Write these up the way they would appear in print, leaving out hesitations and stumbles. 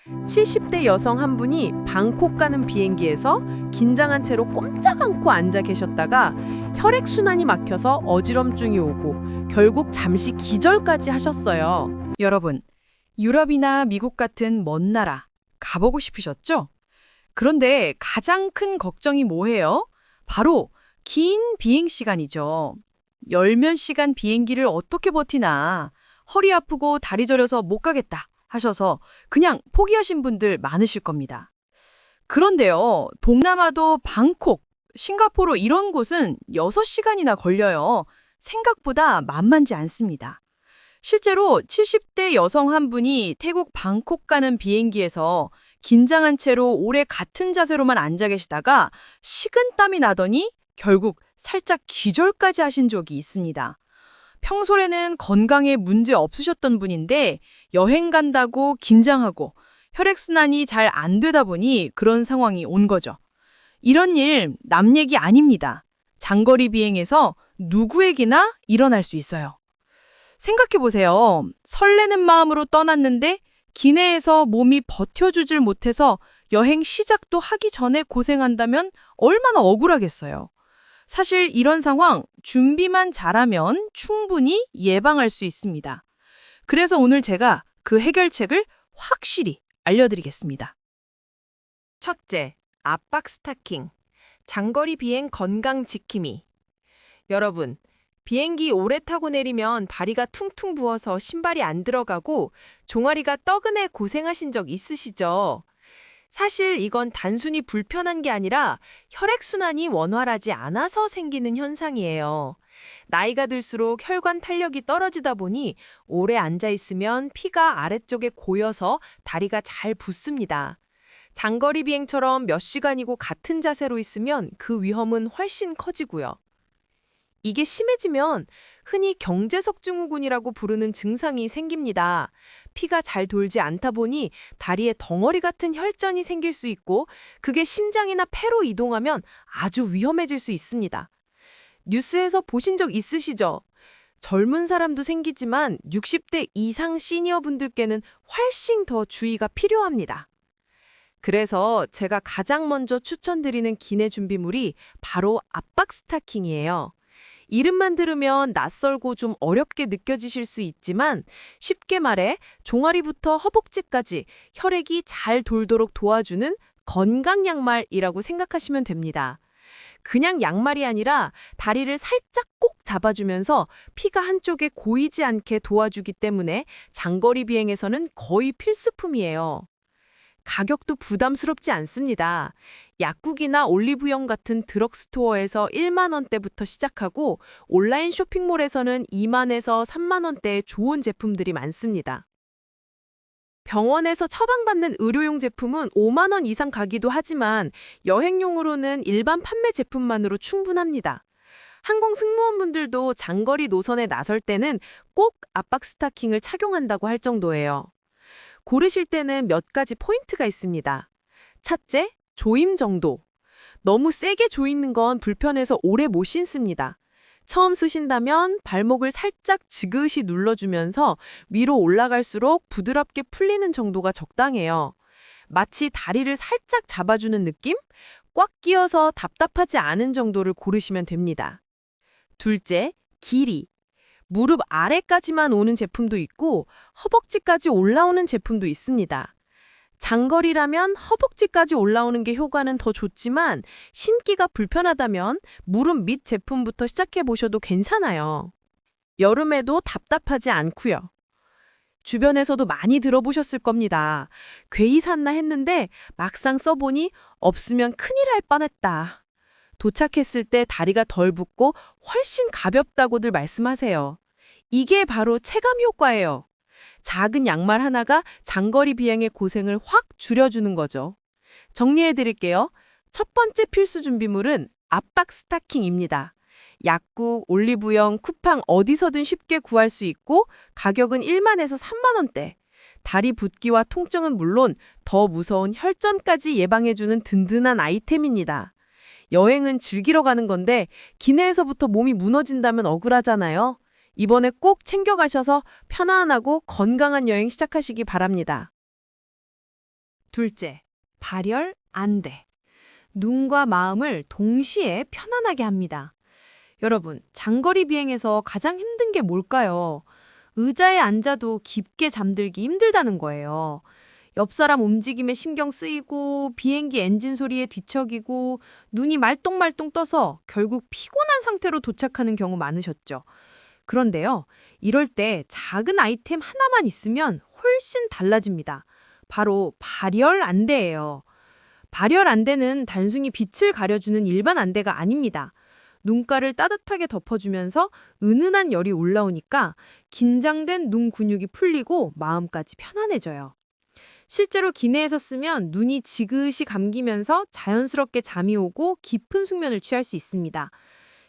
70대 여성 한 분이 방콕 가는 비행기에서 긴장한 채로 꼼짝 않고 앉아 계셨다가 혈액순환이 막혀서 어지럼증이 오고 결국 잠시 기절까지 하셨어요. 여러분, 유럽이나 미국 같은 먼 나라 가보고 싶으셨죠? 그런데 가장 큰 걱정이 뭐예요? 바로 긴 비행 시간이죠. 열몇 시간 비행기를 어떻게 버티나, 허리 아프고 다리 저려서 못 가겠다 하셔서 그냥 포기하신 분들 많으실 겁니다. 그런데요, 동남아도 방콕, 싱가포르 이런 곳은 6시간이나 걸려요. 생각보다 만만치 않습니다. 실제로 70대 여성 한 분이 태국 방콕 가는 비행기에서 긴장한 채로 오래 같은 자세로만 앉아 계시다가 식은땀이 나더니 결국 살짝 기절까지 하신 적이 있습니다. 평소에는 건강에 문제 없으셨던 분인데 여행 간다고 긴장하고 혈액순환이 잘 안 되다 보니 그런 상황이 온 거죠. 이런 일 남 얘기 아닙니다. 장거리 비행에서 누구에게나 일어날 수 있어요. 생각해보세요. 설레는 마음으로 떠났는데 기내에서 몸이 버텨주질 못해서 여행 시작도 하기 전에 고생한다면 얼마나 억울하겠어요. 사실 이런 상황 준비만 잘하면 충분히 예방할 수 있습니다. 그래서 오늘 제가 그 해결책을 확실히 알려드리겠습니다. 첫째, 압박 스타킹. 장거리 비행 건강 지킴이. 여러분, 비행기 오래 타고 내리면 다리가 퉁퉁 부어서 신발이 안 들어가고 종아리가 떠근해 고생하신 적 있으시죠? 사실 이건 단순히 불편한 게 아니라 혈액순환이 원활하지 않아서 생기는 현상이에요. 나이가 들수록 혈관 탄력이 떨어지다 보니 오래 앉아 있으면 피가 아래쪽에 고여서 다리가 잘 붓습니다. 장거리 비행처럼 몇 시간이고 같은 자세로 있으면 그 위험은 훨씬 커지고요. 이게 심해지면 흔히 경제석증후군이라고 부르는 증상이 생깁니다. 피가 잘 돌지 않다 보니 다리에 덩어리 같은 혈전이 생길 수 있고 그게 심장이나 폐로 이동하면 아주 위험해질 수 있습니다. 뉴스에서 보신 적 있으시죠? 젊은 사람도 생기지만 60대 이상 시니어분들께는 훨씬 더 주의가 필요합니다. 그래서 제가 가장 먼저 추천드리는 기내 준비물이 바로 압박 스타킹이에요. 이름만 들으면 낯설고 좀 어렵게 느껴지실 수 있지만 쉽게 말해 종아리부터 허벅지까지 혈액이 잘 돌도록 도와주는 건강 양말이라고 생각하시면 됩니다. 그냥 양말이 아니라 다리를 살짝 꼭 잡아주면서 피가 한쪽에 고이지 않게 도와주기 때문에 장거리 비행에서는 거의 필수품이에요. 가격도 부담스럽지 않습니다. 약국이나 올리브영 같은 드럭스토어에서 1만 원대부터 시작하고 온라인 쇼핑몰에서는 2만에서 3만 원대의 좋은 제품들이 많습니다. 병원에서 처방받는 의료용 제품은 5만 원 이상 가기도 하지만 여행용으로는 일반 판매 제품만으로 충분합니다. 항공 승무원분들도 장거리 노선에 나설 때는 꼭 압박 스타킹을 착용한다고 할 정도예요. 고르실 때는 몇 가지 포인트가 있습니다. 첫째, 조임 정도. 너무 세게 조이는 건 불편해서 오래 못 신습니다. 처음 쓰신다면 발목을 살짝 지그시 눌러주면서 위로 올라갈수록 부드럽게 풀리는 정도가 적당해요. 마치 다리를 살짝 잡아주는 느낌? 꽉 끼어서 답답하지 않은 정도를 고르시면 됩니다. 둘째, 길이. 무릎 아래까지만 오는 제품도 있고 허벅지까지 올라오는 제품도 있습니다. 장거리라면 허벅지까지 올라오는 게 효과는 더 좋지만 신기가 불편하다면 무릎 밑 제품부터 시작해 보셔도 괜찮아요. 여름에도 답답하지 않고요. 주변에서도 많이 들어보셨을 겁니다. 괜히 샀나 했는데 막상 써보니 없으면 큰일 할 뻔했다. 도착했을 때 다리가 덜 붓고 훨씬 가볍다고들 말씀하세요. 이게 바로 체감 효과예요. 작은 양말 하나가 장거리 비행의 고생을 확 줄여주는 거죠. 정리해드릴게요. 첫 번째 필수 준비물은 압박 스타킹입니다. 약국, 올리브영, 쿠팡 어디서든 쉽게 구할 수 있고 가격은 1만에서 3만 원대. 다리 붓기와 통증은 물론 더 무서운 혈전까지 예방해주는 든든한 아이템입니다. 여행은 즐기러 가는 건데 기내에서부터 몸이 무너진다면 억울하잖아요. 이번에 꼭 챙겨가셔서 편안하고 건강한 여행 시작하시기 바랍니다. 둘째, 발열 안대. 눈과 마음을 동시에 편안하게 합니다. 여러분, 장거리 비행에서 가장 힘든 게 뭘까요? 의자에 앉아도 깊게 잠들기 힘들다는 거예요. 옆 사람 움직임에 신경 쓰이고 비행기 엔진 소리에 뒤척이고 눈이 말똥말똥 떠서 결국 피곤한 상태로 도착하는 경우 많으셨죠. 그런데요, 이럴 때 작은 아이템 하나만 있으면 훨씬 달라집니다. 바로 발열 안대예요. 발열 안대는 단순히 빛을 가려주는 일반 안대가 아닙니다. 눈가를 따뜻하게 덮어주면서 은은한 열이 올라오니까 긴장된 눈 근육이 풀리고 마음까지 편안해져요. 실제로 기내에서 쓰면 눈이 지그시 감기면서 자연스럽게 잠이 오고 깊은 숙면을 취할 수 있습니다.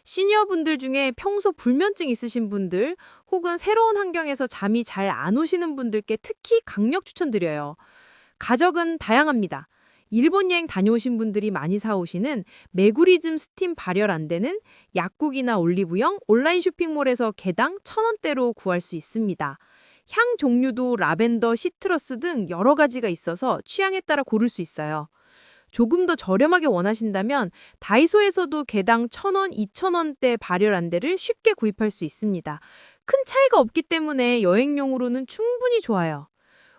시니어분들 중에 평소 불면증 있으신 분들 혹은 새로운 환경에서 잠이 잘 안 오시는 분들께 특히 강력 추천드려요. 가격은 다양합니다. 일본 여행 다녀오신 분들이 많이 사오시는 메구리즘 스팀 발열 안대는 약국이나 올리브영, 온라인 쇼핑몰에서 개당 1,000원대로 구할 수 있습니다. 향 종류도 라벤더, 시트러스 등 여러 가지가 있어서 취향에 따라 고를 수 있어요. 조금 더 저렴하게 원하신다면 다이소에서도 개당 1,000원, 2,000원대 발열 안대를 쉽게 구입할 수 있습니다. 큰 차이가 없기 때문에 여행용으로는 충분히 좋아요.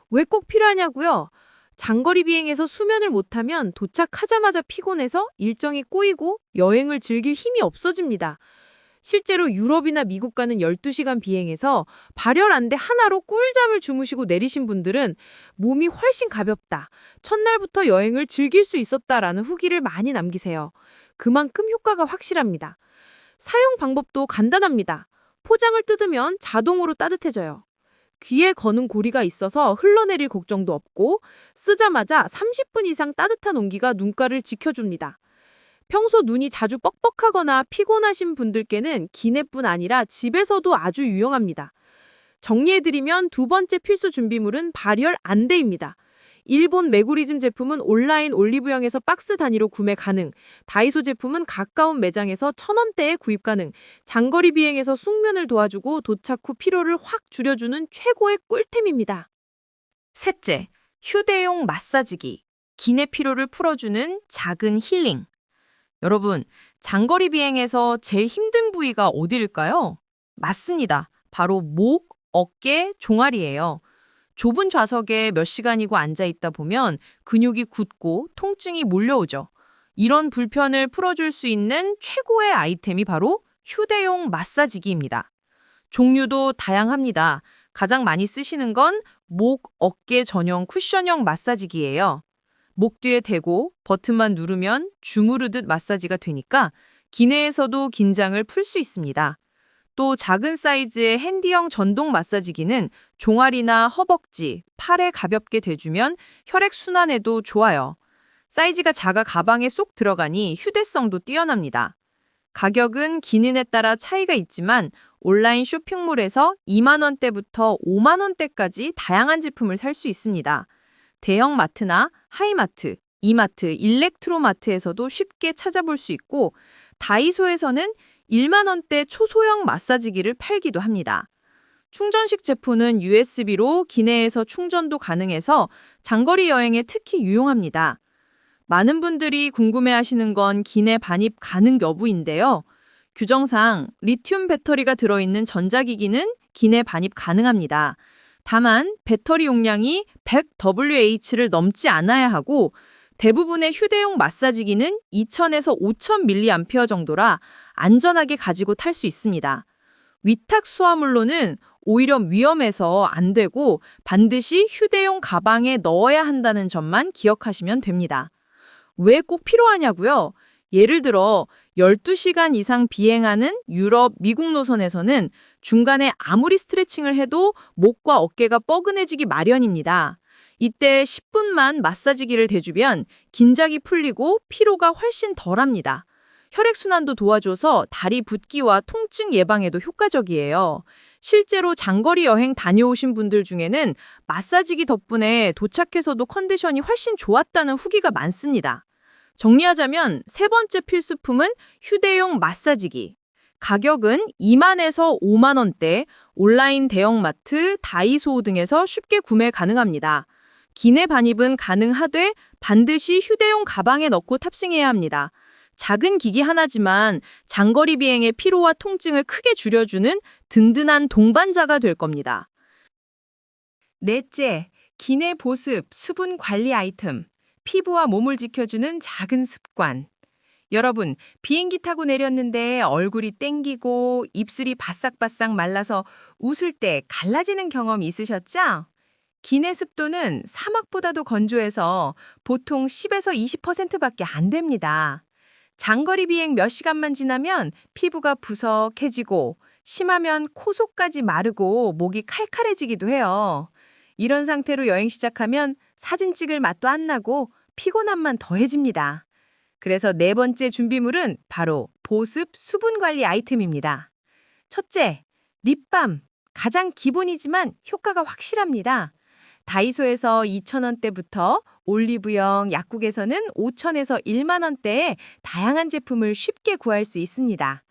왜 꼭 필요하냐고요? 장거리 비행에서 수면을 못하면 도착하자마자 피곤해서 일정이 꼬이고 여행을 즐길 힘이 없어집니다. 실제로 유럽이나 미국 가는 12시간 비행에서 발열 안대 하나로 꿀잠을 주무시고 내리신 분들은 몸이 훨씬 가볍다, 첫날부터 여행을 즐길 수 있었다라는 후기를 많이 남기세요. 그만큼 효과가 확실합니다. 사용 방법도 간단합니다. 포장을 뜯으면 자동으로 따뜻해져요. 귀에 거는 고리가 있어서 흘러내릴 걱정도 없고 쓰자마자 30분 이상 따뜻한 온기가 눈가를 지켜줍니다. 평소 눈이 자주 뻑뻑하거나 피곤하신 분들께는 기내뿐 아니라 집에서도 아주 유용합니다. 정리해드리면 두 번째 필수 준비물은 발열 안대입니다. 일본 메구리즘 제품은 온라인 올리브영에서 박스 단위로 구매 가능, 다이소 제품은 가까운 매장에서 1,000원대에 구입 가능, 장거리 비행에서 숙면을 도와주고 도착 후 피로를 확 줄여주는 최고의 꿀템입니다. 셋째, 휴대용 마사지기. 기내 피로를 풀어주는 작은 힐링. 여러분, 장거리 비행에서 제일 힘든 부위가 어디일까요? 맞습니다. 바로 목, 어깨, 종아리예요. 좁은 좌석에 몇 시간이고 앉아있다 보면 근육이 굳고 통증이 몰려오죠. 이런 불편을 풀어줄 수 있는 최고의 아이템이 바로 휴대용 마사지기입니다. 종류도 다양합니다. 가장 많이 쓰시는 건 목, 어깨 전용 쿠션형 마사지기예요. 목 뒤에 대고 버튼만 누르면 주무르듯 마사지가 되니까 기내에서도 긴장을 풀 수 있습니다. 또 작은 사이즈의 핸디형 전동 마사지기는 종아리나 허벅지, 팔에 가볍게 대주면 혈액순환에도 좋아요. 사이즈가 작아 가방에 쏙 들어가니 휴대성도 뛰어납니다. 가격은 기능에 따라 차이가 있지만 온라인 쇼핑몰에서 2만 원대부터 5만 원대까지 다양한 제품을 살 수 있습니다. 대형 마트나 하이마트, 이마트, 일렉트로마트에서도 쉽게 찾아볼 수 있고 다이소에서는 1만 원대 초소형 마사지기를 팔기도 합니다. 충전식 제품은 USB로 기내에서 충전도 가능해서 장거리 여행에 특히 유용합니다. 많은 분들이 궁금해하시는 건 기내 반입 가능 여부인데요. 규정상 리튬 배터리가 들어있는 전자기기는 기내 반입 가능합니다. 다만 배터리 용량이 100Wh를 넘지 않아야 하고 대부분의 휴대용 마사지기는 2000에서 5000mAh 정도라 안전하게 가지고 탈 수 있습니다. 위탁 수화물로는 오히려 위험해서 안 되고 반드시 휴대용 가방에 넣어야 한다는 점만 기억하시면 됩니다. 왜 꼭 필요하냐고요? 예를 들어 12시간 이상 비행하는 유럽, 미국 노선에서는 중간에 아무리 스트레칭을 해도 목과 어깨가 뻐근해지기 마련입니다. 이때 10분만 마사지기를 대주면 긴장이 풀리고 피로가 훨씬 덜합니다. 혈액순환도 도와줘서 다리 붓기와 통증 예방에도 효과적이에요. 실제로 장거리 여행 다녀오신 분들 중에는 마사지기 덕분에 도착해서도 컨디션이 훨씬 좋았다는 후기가 많습니다. 정리하자면 세 번째 필수품은 휴대용 마사지기. 가격은 2만에서 5만 원대, 온라인 대형마트, 다이소 등에서 쉽게 구매 가능합니다. 기내 반입은 가능하되 반드시 휴대용 가방에 넣고 탑승해야 합니다. 작은 기기 하나지만 장거리 비행의 피로와 통증을 크게 줄여주는 든든한 동반자가 될 겁니다. 넷째, 기내 보습, 수분 관리 아이템. 피부와 몸을 지켜주는 작은 습관. 여러분, 비행기 타고 내렸는데 얼굴이 땡기고 입술이 바싹바싹 말라서 웃을 때 갈라지는 경험 있으셨죠? 기내 습도는 사막보다도 건조해서 보통 10에서 20%밖에 안 됩니다. 장거리 비행 몇 시간만 지나면 피부가 부석해지고 심하면 코 속까지 마르고 목이 칼칼해지기도 해요. 이런 상태로 여행 시작하면 사진 찍을 맛도 안 나고 피곤함만 더해집니다. 그래서 네 번째 준비물은 바로 보습 수분 관리 아이템입니다. 첫째, 립밤. 가장 기본이지만 효과가 확실합니다. 다이소에서 2,000원대부터 올리브영 약국에서는 5,000에서 1만 원대의 다양한 제품을 쉽게 구할 수 있습니다.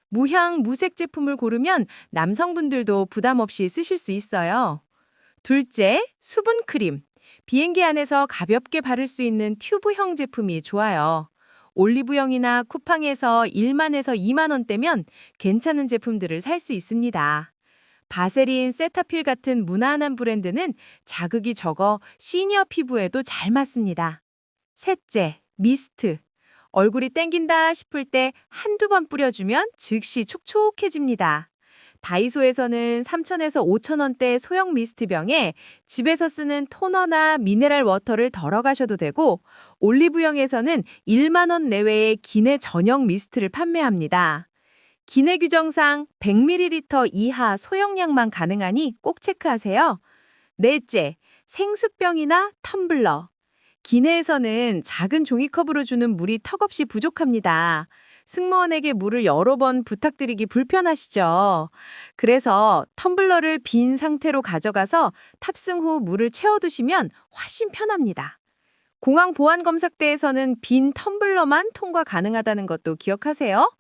무향, 무색 제품을 고르면 남성분들도 부담 없이 쓰실 수 있어요. 둘째, 수분 크림. 비행기 안에서 가볍게 바를 수 있는 튜브형 제품이 좋아요. 올리브영이나 쿠팡에서 1만에서 2만 원대면 괜찮은 제품들을 살 수 있습니다. 바세린, 세타필 같은 무난한 브랜드는 자극이 적어 시니어 피부에도 잘 맞습니다. 셋째, 미스트. 얼굴이 땡긴다 싶을 때 한두 번 뿌려주면 즉시 촉촉해집니다. 다이소에서는 3,000에서 5,000원대 소형 미스트병에 집에서 쓰는 토너나 미네랄 워터를 덜어 가셔도 되고 올리브영에서는 1만 원 내외의 기내 전용 미스트를 판매합니다. 기내 규정상 100ml 이하 소형량만 가능하니 꼭 체크하세요. 넷째, 생수병이나 텀블러. 기내에서는 작은 종이컵으로 주는 물이 턱없이 부족합니다. 승무원에게 물을 여러 번 부탁드리기 불편하시죠? 그래서 텀블러를 빈 상태로 가져가서 탑승 후 물을 채워두시면 훨씬 편합니다. 공항 보안검사대에서는 빈 텀블러만 통과 가능하다는 것도 기억하세요.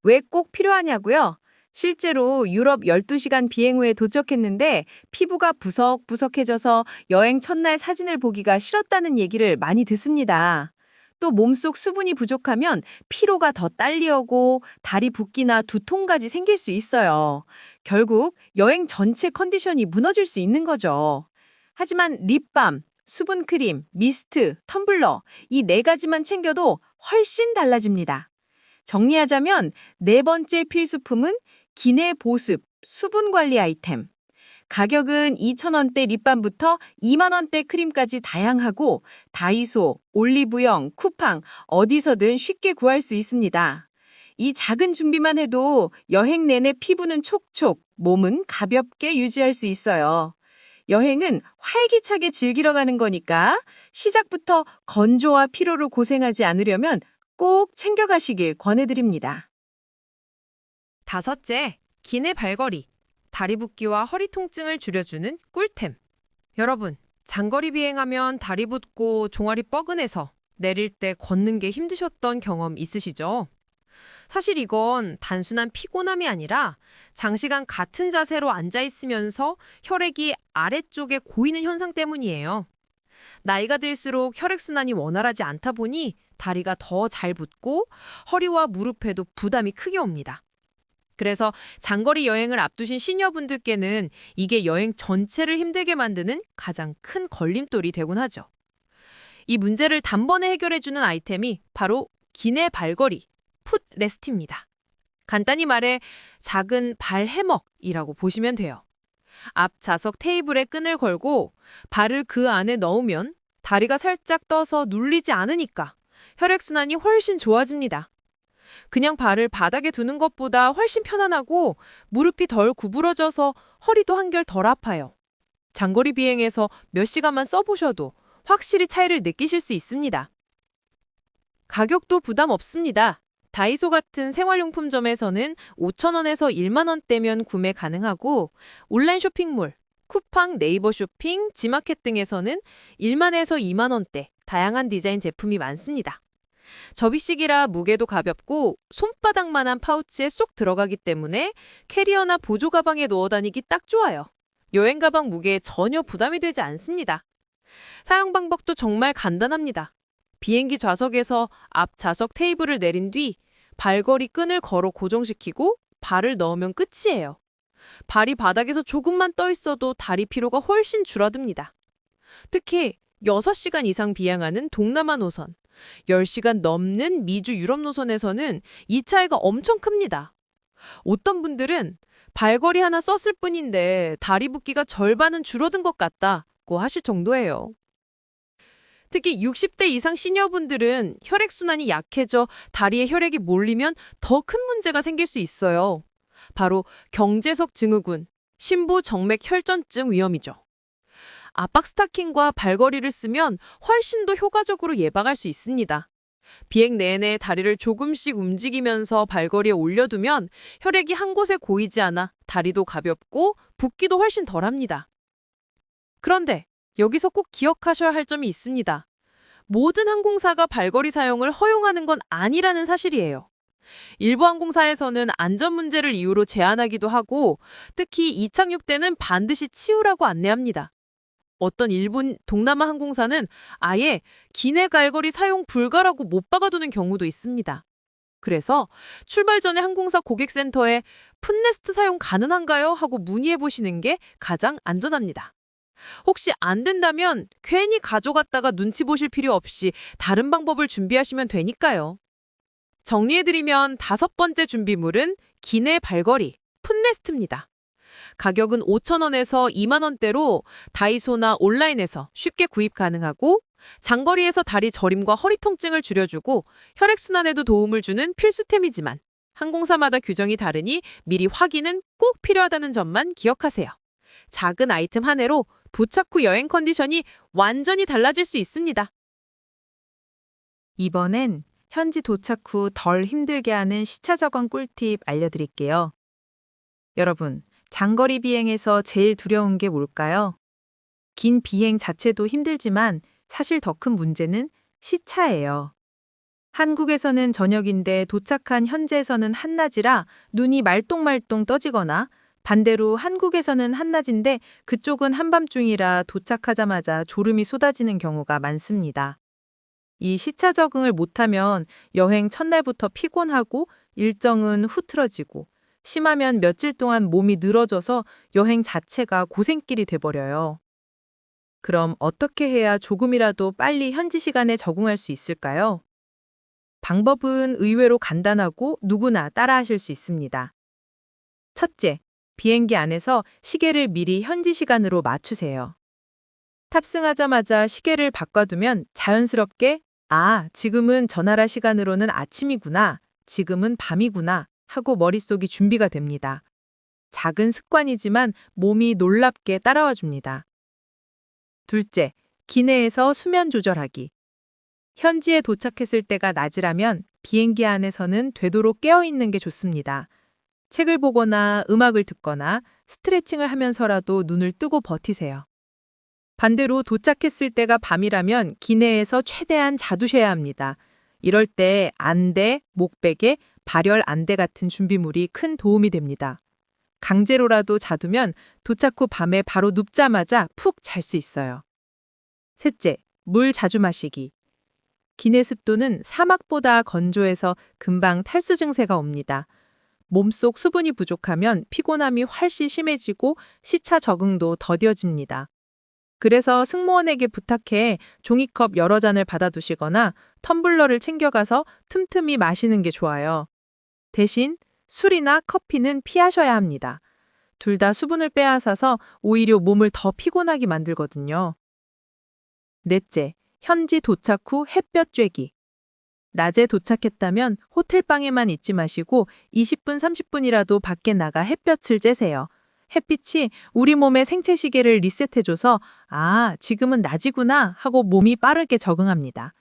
왜 꼭 필요하냐고요? 실제로 유럽 12시간 비행 후에 도착했는데 피부가 부석부석해져서 여행 첫날 사진을 보기가 싫었다는 얘기를 많이 듣습니다. 또 몸속 수분이 부족하면 피로가 더 딸려오고 다리 붓기나 두통까지 생길 수 있어요. 결국 여행 전체 컨디션이 무너질 수 있는 거죠. 하지만 립밤, 수분크림, 미스트, 텀블러 이 네 가지만 챙겨도 훨씬 달라집니다. 정리하자면 네 번째 필수품은 기내 보습, 수분 관리 아이템. 가격은 2,000원대 립밤부터 2만 원대 크림까지 다양하고 다이소, 올리브영, 쿠팡 어디서든 쉽게 구할 수 있습니다. 이 작은 준비만 해도 여행 내내 피부는 촉촉, 몸은 가볍게 유지할 수 있어요. 여행은 활기차게 즐기러 가는 거니까 시작부터 건조와 피로로 고생하지 않으려면 꼭 챙겨가시길 권해드립니다. 다섯째, 기내 발걸이. 다리 붓기와 허리 통증을 줄여주는 꿀템. 여러분, 장거리 비행하면 다리 붓고 종아리 뻐근해서 내릴 때 걷는 게 힘드셨던 경험 있으시죠? 사실 이건 단순한 피곤함이 아니라 장시간 같은 자세로 앉아 있으면서 혈액이 아래쪽에 고이는 현상 때문이에요. 나이가 들수록 혈액순환이 원활하지 않다 보니 다리가 더 잘 붓고 허리와 무릎에도 부담이 크게 옵니다. 그래서 장거리 여행을 앞두신 시니어분들께는 이게 여행 전체를 힘들게 만드는 가장 큰 걸림돌이 되곤 하죠. 이 문제를 단번에 해결해주는 아이템이 바로 기내 발걸이, 풋레스트입니다. 간단히 말해 작은 발 해먹이라고 보시면 돼요. 앞 좌석 테이블에 끈을 걸고 발을 그 안에 넣으면 다리가 살짝 떠서 눌리지 않으니까 혈액순환이 훨씬 좋아집니다. 그냥 발을 바닥에 두는 것보다 훨씬 편안하고 무릎이 덜 구부러져서 허리도 한결 덜 아파요. 장거리 비행에서 몇 시간만 써보셔도 확실히 차이를 느끼실 수 있습니다. 가격도 부담 없습니다. 다이소 같은 생활용품점에서는 5,000원에서 1만 원대면 구매 가능하고 온라인 쇼핑몰, 쿠팡, 네이버 쇼핑, 지마켓 등에서는 1만에서 2만 원대 다양한 디자인 제품이 많습니다. 접이식이라 무게도 가볍고 손바닥만한 파우치에 쏙 들어가기 때문에 캐리어나 보조 가방에 넣어 다니기 딱 좋아요. 여행 가방 무게에 전혀 부담이 되지 않습니다. 사용 방법도 정말 간단합니다. 비행기 좌석에서 앞 좌석 테이블을 내린 뒤 발걸이 끈을 걸어 고정시키고 발을 넣으면 끝이에요. 발이 바닥에서 조금만 떠 있어도 다리 피로가 훨씬 줄어듭니다. 특히 6시간 이상 비행하는 동남아 노선, 10시간 넘는 미주 유럽 노선에서는 이 차이가 엄청 큽니다. 어떤 분들은 발걸이 하나 썼을 뿐인데 다리 붓기가 절반은 줄어든 것 같다고 하실 정도예요. 특히 60대 이상 시니어분들은 혈액순환이 약해져 다리에 혈액이 몰리면 더 큰 문제가 생길 수 있어요. 바로 경제석 증후군, 심부 정맥 혈전증 위험이죠. 압박 스타킹과 발걸이를 쓰면 훨씬 더 효과적으로 예방할 수 있습니다. 비행 내내 다리를 조금씩 움직이면서 발걸이에 올려두면 혈액이 한 곳에 고이지 않아 다리도 가볍고 붓기도 훨씬 덜합니다. 그런데 여기서 꼭 기억하셔야 할 점이 있습니다. 모든 항공사가 발걸이 사용을 허용하는 건 아니라는 사실이에요. 일부 항공사에서는 안전 문제를 이유로 제한하기도 하고 특히 이착륙 때는 반드시 치우라고 안내합니다. 어떤 일본 동남아 항공사는 아예 기내 발걸이 사용 불가라고 못 박아두는 경우도 있습니다. 그래서 출발 전에 항공사 고객센터에 풋레스트 사용 가능한가요? 하고 문의해 보시는 게 가장 안전합니다. 혹시 안 된다면 괜히 가져갔다가 눈치 보실 필요 없이 다른 방법을 준비하시면 되니까요. 정리해드리면 5번째 준비물은 기내 발걸이, 풋레스트입니다. 가격은 5,000원에서 2만 원대로 다이소나 온라인에서 쉽게 구입 가능하고 장거리에서 다리 저림과 허리 통증을 줄여주고 혈액순환에도 도움을 주는 필수템이지만 항공사마다 규정이 다르니 미리 확인은 꼭 필요하다는 점만 기억하세요. 작은 아이템 하나로 부착 후 여행 컨디션이 완전히 달라질 수 있습니다. 이번엔 현지 도착 후 덜 힘들게 하는 시차 적응 꿀팁 알려드릴게요. 여러분, 장거리 비행에서 제일 두려운 게 뭘까요? 긴 비행 자체도 힘들지만 사실 더 큰 문제는 시차예요. 한국에서는 저녁인데 도착한 현지에서는 한낮이라 눈이 말똥말똥 떠지거나 반대로 한국에서는 한낮인데 그쪽은 한밤중이라 도착하자마자 졸음이 쏟아지는 경우가 많습니다. 이 시차 적응을 못하면 여행 첫날부터 피곤하고 일정은 후틀어지고 심하면 며칠 동안 몸이 늘어져서 여행 자체가 고생길이 돼버려요. 그럼 어떻게 해야 조금이라도 빨리 현지 시간에 적응할 수 있을까요? 방법은 의외로 간단하고 누구나 따라하실 수 있습니다. 첫째, 비행기 안에서 시계를 미리 현지 시간으로 맞추세요. 탑승하자마자 시계를 바꿔두면 자연스럽게 지금은 저 나라 시간으로는 아침이구나, 지금은 밤이구나 하고 머릿속이 준비가 됩니다. 작은 습관이지만 몸이 놀랍게 따라와 줍니다. 둘째, 기내에서 수면 조절하기. 현지에 도착했을 때가 낮이라면 비행기 안에서는 되도록 깨어있는 게 좋습니다. 책을 보거나 음악을 듣거나 스트레칭을 하면서라도 눈을 뜨고 버티세요. 반대로 도착했을 때가 밤이라면 기내에서 최대한 자두셔야 합니다. 이럴 때 안대, 목베개, 발열 안대 같은 준비물이 큰 도움이 됩니다. 강제로라도 자두면 도착 후 밤에 바로 눕자마자 푹 잘 수 있어요. 셋째, 물 자주 마시기. 기내 습도는 사막보다 건조해서 금방 탈수 증세가 옵니다. 몸속 수분이 부족하면 피곤함이 훨씬 심해지고 시차 적응도 더뎌집니다. 그래서 승무원에게 부탁해 종이컵 여러 잔을 받아두시거나 텀블러를 챙겨가서 틈틈이 마시는 게 좋아요. 대신 술이나 커피는 피하셔야 합니다. 둘 다 수분을 빼앗아서 오히려 몸을 더 피곤하게 만들거든요. 넷째, 현지 도착 후 햇볕 쬐기. 낮에 도착했다면 호텔방에만 있지 마시고 20분, 30분이라도 밖에 나가 햇볕을 쬐세요. 햇빛이 우리 몸의 생체 시계를 리셋해줘서 지금은 낮이구나 하고 몸이 빠르게 적응합니다.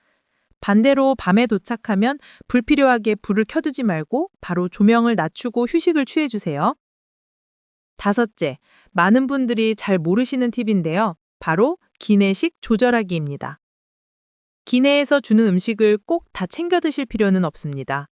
반대로 밤에 도착하면 불필요하게 불을 켜두지 말고 바로 조명을 낮추고 휴식을 취해주세요. 다섯째, 많은 분들이 잘 모르시는 팁인데요. 바로 기내식 조절하기입니다. 기내에서 주는 음식을 꼭 다 챙겨 드실 필요는 없습니다.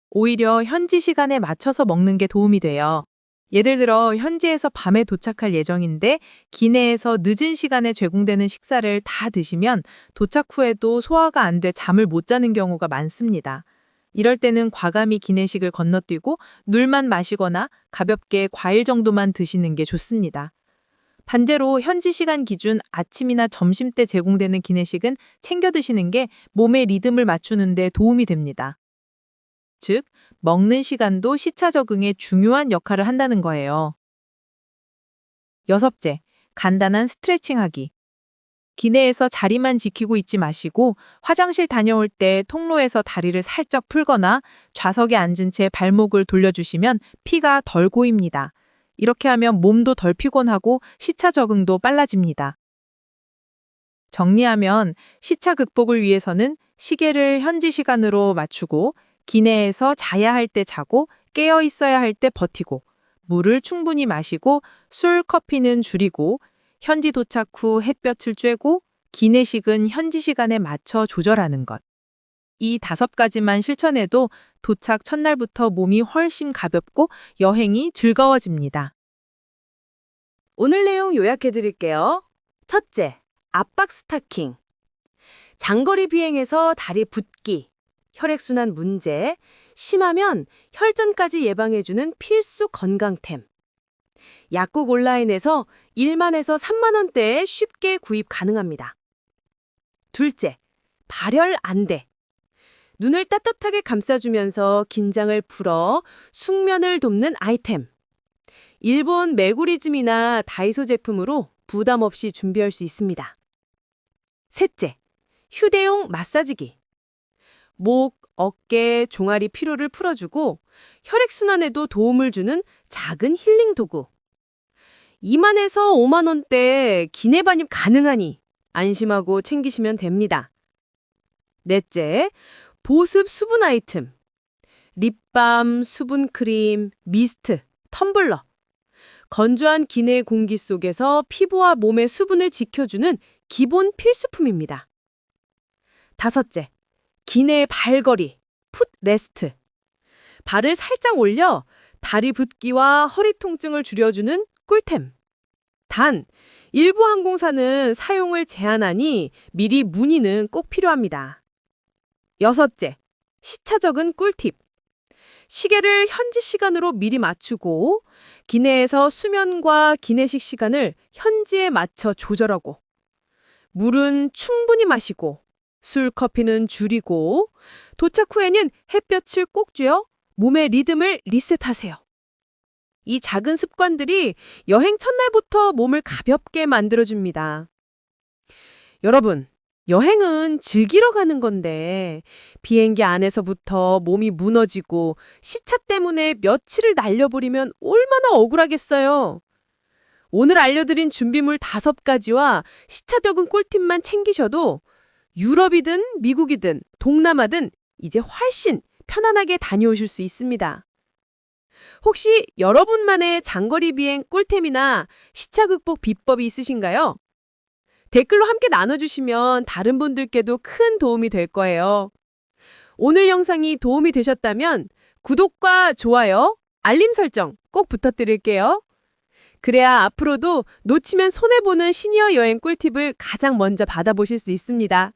오히려 현지 시간에 맞춰서 먹는 게 도움이 돼요. 예를 들어 현지에서 밤에 도착할 예정인데 기내에서 늦은 시간에 제공되는 식사를 다 드시면 도착 후에도 소화가 안 돼 잠을 못 자는 경우가 많습니다. 이럴 때는 과감히 기내식을 건너뛰고 물만 마시거나 가볍게 과일 정도만 드시는 게 좋습니다. 반대로 현지 시간 기준 아침이나 점심 때 제공되는 기내식은 챙겨 드시는 게 몸의 리듬을 맞추는 데 도움이 됩니다. 즉, 먹는 시간도 시차 적응에 중요한 역할을 한다는 거예요. 여섯째, 간단한 스트레칭 하기. 기내에서 자리만 지키고 있지 마시고 화장실 다녀올 때 통로에서 다리를 살짝 풀거나 좌석에 앉은 채 발목을 돌려주시면 피가 덜 고입니다. 이렇게 하면 몸도 덜 피곤하고 시차 적응도 빨라집니다. 정리하면 시차 극복을 위해서는 시계를 현지 시간으로 맞추고 기내에서 자야 할 때 자고 깨어 있어야 할 때 버티고 물을 충분히 마시고 술, 커피는 줄이고 현지 도착 후 햇볕을 쬐고 기내식은 현지 시간에 맞춰 조절하는 것. 이 5가지만 실천해도 도착 첫날부터 몸이 훨씬 가볍고 여행이 즐거워집니다. 오늘 내용 요약해 드릴게요. 첫째, 압박 스타킹. 장거리 비행에서 다리 붓기, 혈액순환 문제, 심하면 혈전까지 예방해주는 필수 건강템. 약국 온라인에서 1만에서 3만 원대에 쉽게 구입 가능합니다. 둘째, 발열 안대. 눈을 따뜻하게 감싸주면서 긴장을 풀어 숙면을 돕는 아이템. 일본 메구리즘이나 다이소 제품으로 부담 없이 준비할 수 있습니다. 셋째, 휴대용 마사지기. 목, 어깨, 종아리 피로를 풀어주고 혈액순환에도 도움을 주는 작은 힐링 도구. 2만에서 5만 원대 기내 반입 가능하니 안심하고 챙기시면 됩니다. 넷째, 보습 수분 아이템. 립밤, 수분크림, 미스트, 텀블러. 건조한 기내 공기 속에서 피부와 몸의 수분을 지켜주는 기본 필수품입니다. 다섯째, 기내 발걸이, 풋레스트. 발을 살짝 올려 다리 붓기와 허리 통증을 줄여주는 꿀템. 단, 일부 항공사는 사용을 제한하니 미리 문의는 꼭 필요합니다. 여섯째, 시차 적은 꿀팁. 시계를 현지 시간으로 미리 맞추고 기내에서 수면과 기내식 시간을 현지에 맞춰 조절하고 물은 충분히 마시고 술, 커피는 줄이고 도착 후에는 햇볕을 꼭 쬐어 몸의 리듬을 리셋하세요. 이 작은 습관들이 여행 첫날부터 몸을 가볍게 만들어줍니다. 여러분, 여행은 즐기러 가는 건데 비행기 안에서부터 몸이 무너지고 시차 때문에 며칠을 날려버리면 얼마나 억울하겠어요. 오늘 알려드린 준비물 5가지와 시차 적응 꿀팁만 챙기셔도 유럽이든 미국이든 동남아든 이제 훨씬 편안하게 다녀오실 수 있습니다. 혹시 여러분만의 장거리 비행 꿀템이나 시차 극복 비법이 있으신가요? 댓글로 함께 나눠주시면 다른 분들께도 큰 도움이 될 거예요. 오늘 영상이 도움이 되셨다면 구독과 좋아요, 알림 설정 꼭 부탁드릴게요. 그래야 앞으로도 놓치면 손해보는 시니어 여행 꿀팁을 가장 먼저 받아보실 수 있습니다.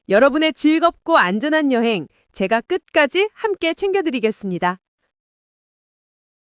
여러분의 즐겁고 안전한 여행 제가 끝까지 함께 챙겨드리겠습니다.